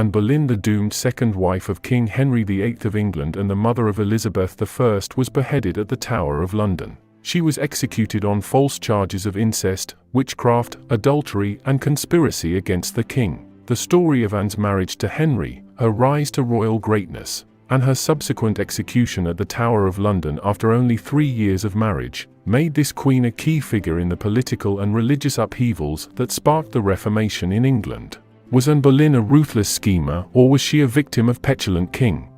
Anne Boleyn, the doomed second wife of King Henry VIII of England and the mother of Elizabeth I, was beheaded at the Tower of London. She was executed on false charges of incest, witchcraft, adultery, and conspiracy against the king. The story of Anne's marriage to Henry, her rise to royal greatness, and her subsequent execution at the Tower of London after only 3 years of marriage, made this queen a key figure in the political and religious upheavals that sparked the Reformation in England. Was Anne Boleyn a ruthless schemer, or was she a victim of petulant king?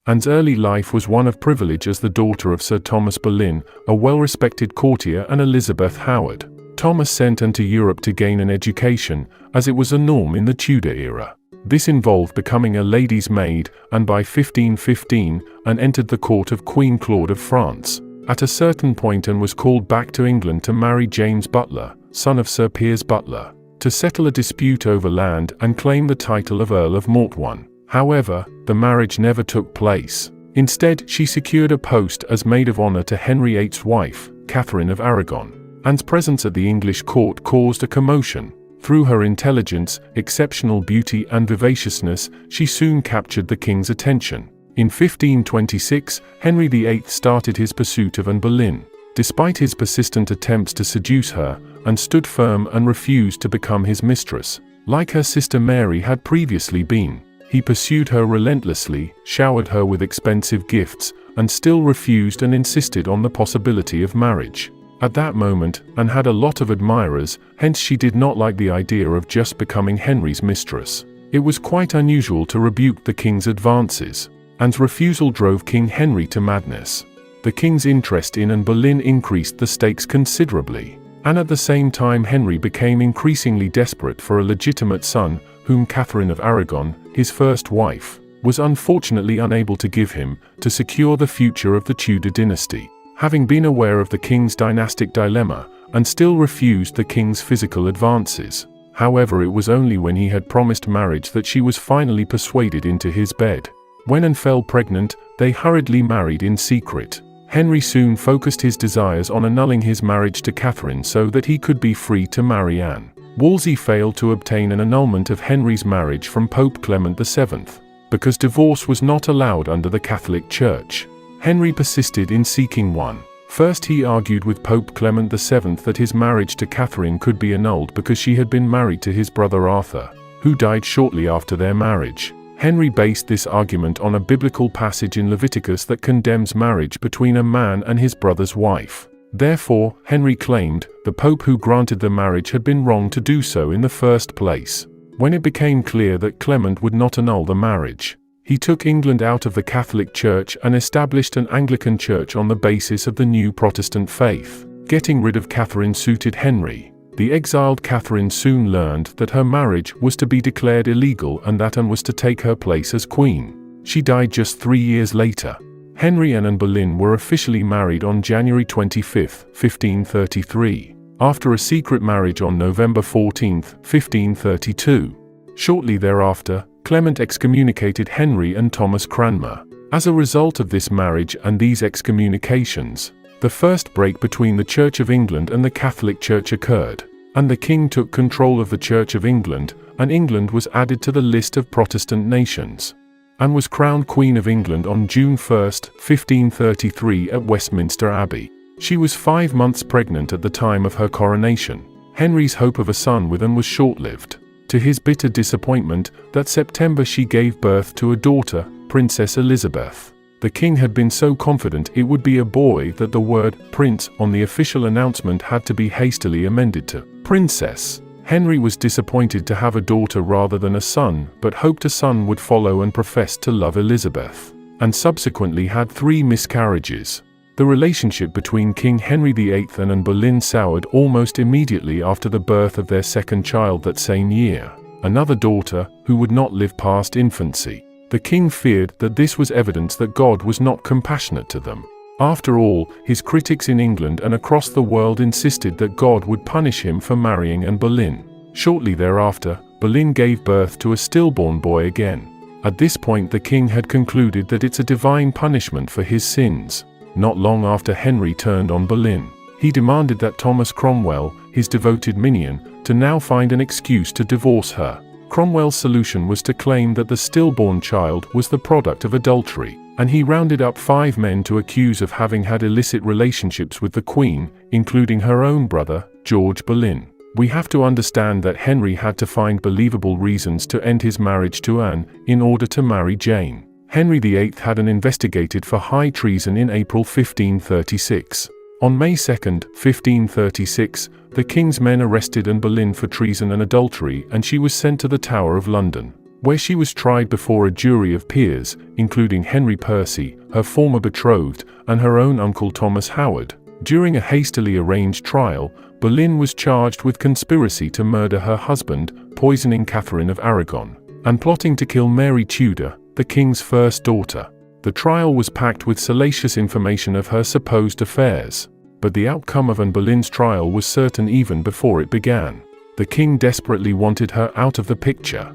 Anne's early life was one of privilege as the daughter of Sir Thomas Boleyn, a well-respected courtier, and Elizabeth Howard. Thomas sent Anne to Europe to gain an education, as it was a norm in the Tudor era. This involved becoming a lady's maid, and by 1515, Anne entered the court of Queen Claude of France. At a certain point, Anne was called back to England to marry James Butler, son of Sir Piers Butler, to settle a dispute over land and claim the title of Earl of Mortwan. However, the marriage never took place. Instead, she secured a post as maid of honor to Henry VIII's wife, Catherine of Aragon. Anne's presence at the English court caused a commotion. Through her intelligence, exceptional beauty, and vivaciousness, she soon captured the king's attention. In 1526, Henry VIII started his pursuit of Anne Boleyn. Despite his persistent attempts to seduce her, Anne stood firm and refused to become his mistress, like her sister Mary had previously been. He pursued her relentlessly, showered her with expensive gifts, and still refused and insisted on the possibility of marriage. At that moment, Anne had a lot of admirers, hence she did not like the idea of just becoming Henry's mistress. It was quite unusual to rebuke the king's advances. Anne's refusal drove King Henry to madness. The king's interest in Anne Boleyn increased the stakes considerably, and at the same time Henry became increasingly desperate for a legitimate son, whom Catherine of Aragon, his first wife, was unfortunately unable to give him, to secure the future of the Tudor dynasty. Having been aware of the king's dynastic dilemma, Anne still refused the king's physical advances. However, it was only when he had promised marriage that she was finally persuaded into his bed. When Anne fell pregnant, they hurriedly married in secret. Henry soon focused his desires on annulling his marriage to Catherine so that he could be free to marry Anne. Wolsey failed to obtain an annulment of Henry's marriage from Pope Clement VII, because divorce was not allowed under the Catholic Church. Henry persisted in seeking one. First, he argued with Pope Clement VII that his marriage to Catherine could be annulled because she had been married to his brother Arthur, who died shortly after their marriage. Henry based this argument on a biblical passage in Leviticus that condemns marriage between a man and his brother's wife. Therefore, Henry claimed, the Pope who granted the marriage had been wrong to do so in the first place. When it became clear that Clement would not annul the marriage, he took England out of the Catholic Church and established an Anglican church on the basis of the new Protestant faith. Getting rid of Catherine suited Henry. The exiled Catherine soon learned that her marriage was to be declared illegal and that Anne was to take her place as queen. She died just 3 years later. Henry and Anne Boleyn were officially married on January 25, 1533, after a secret marriage on November 14, 1532. Shortly thereafter, Clement excommunicated Henry and Thomas Cranmer. As a result of this marriage and these excommunications, the first break between the Church of England and the Catholic Church occurred, and the king took control of the Church of England, and England was added to the list of Protestant nations. Anne was crowned Queen of England on June 1, 1533 at Westminster Abbey. She was 5 months pregnant at the time of her coronation. Henry's hope of a son with Anne was short-lived. To his bitter disappointment, that September she gave birth to a daughter, Princess Elizabeth. The king had been so confident it would be a boy that the word "prince" on the official announcement had to be hastily amended to "princess." Henry was disappointed to have a daughter rather than a son, but hoped a son would follow and professed to love Elizabeth, and subsequently had 3 miscarriages. The relationship between King Henry VIII and Anne Boleyn soured almost immediately after the birth of their second child that same year, another daughter, who would not live past infancy. The king feared that this was evidence that God was not compassionate to them. After all, his critics in England and across the world insisted that God would punish him for marrying Anne Boleyn. Shortly thereafter, Boleyn gave birth to a stillborn boy again. At this point, the king had concluded that it's a divine punishment for his sins. Not long after Henry turned on Boleyn, he demanded that Thomas Cromwell, his devoted minion, to now find an excuse to divorce her. Cromwell's solution was to claim that the stillborn child was the product of adultery, and he rounded up 5 men to accuse of having had illicit relationships with the Queen, including her own brother, George Boleyn. We have to understand that Henry had to find believable reasons to end his marriage to Anne in order to marry Jane. Henry VIII had an investigated for high treason in April 1536. On May 2, 1536, the king's men arrested Anne Boleyn for treason and adultery, and she was sent to the Tower of London, where she was tried before a jury of peers, including Henry Percy, her former betrothed, and her own uncle Thomas Howard. During a hastily arranged trial, Boleyn was charged with conspiracy to murder her husband, poisoning Catherine of Aragon, and plotting to kill Mary Tudor, the king's first daughter. The trial was packed with salacious information of her supposed affairs, but the outcome of Anne Boleyn's trial was certain even before it began. The king desperately wanted her out of the picture.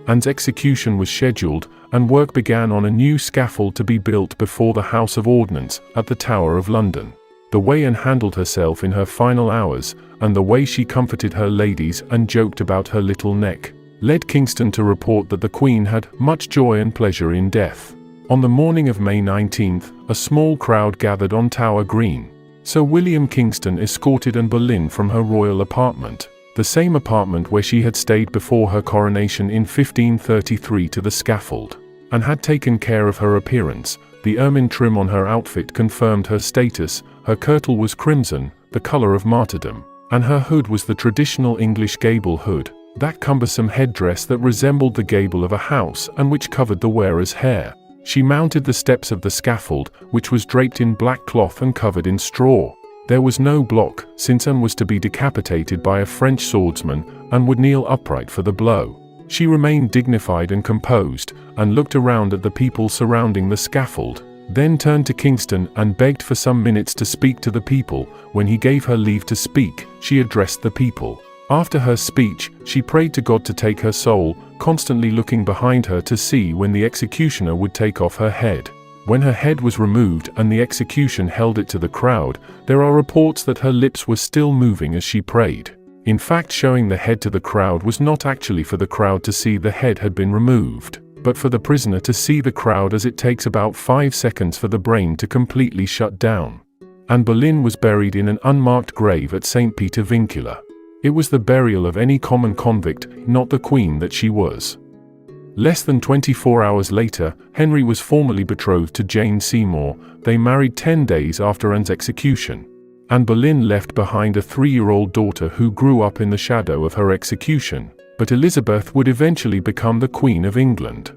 Anne's execution was scheduled, and work began on a new scaffold to be built before the House of Ordnance at the Tower of London. The way Anne handled herself in her final hours, and the way she comforted her ladies and joked about her little neck, led Kingston to report that the Queen had much joy and pleasure in death. On the morning of May 19, a small crowd gathered on Tower Green. Sir William Kingston escorted Anne Boleyn from her royal apartment, the same apartment where she had stayed before her coronation in 1533, to the scaffold, and had taken care of her appearance. The ermine trim on her outfit confirmed her status. Her kirtle was crimson, the color of martyrdom, and her hood was the traditional English gable hood, that cumbersome headdress that resembled the gable of a house and which covered the wearer's hair. She mounted the steps of the scaffold, which was draped in black cloth and covered in straw. There was no block, since Anne was to be decapitated by a French swordsman and would kneel upright for the blow. She remained dignified and composed, and looked around at the people surrounding the scaffold, then turned to Kingston and begged for some minutes to speak to the people. When he gave her leave to speak, she addressed the people. After her speech, she prayed to God to take her soul, constantly looking behind her to see when the executioner would take off her head. When her head was removed and the execution held it to the crowd, there are reports that her lips were still moving as she prayed. In fact, showing the head to the crowd was not actually for the crowd to see the head had been removed, but for the prisoner to see the crowd, as it takes about 5 seconds for the brain to completely shut down. Anne Boleyn was buried in an unmarked grave at St. Peter Vincula. It was the burial of any common convict, not the Queen that she was. Less than 24 hours later, Henry was formally betrothed to Jane Seymour. They married 10 days after Anne's execution. Anne Boleyn left behind a 3-year-old daughter who grew up in the shadow of her execution, but Elizabeth would eventually become the Queen of England.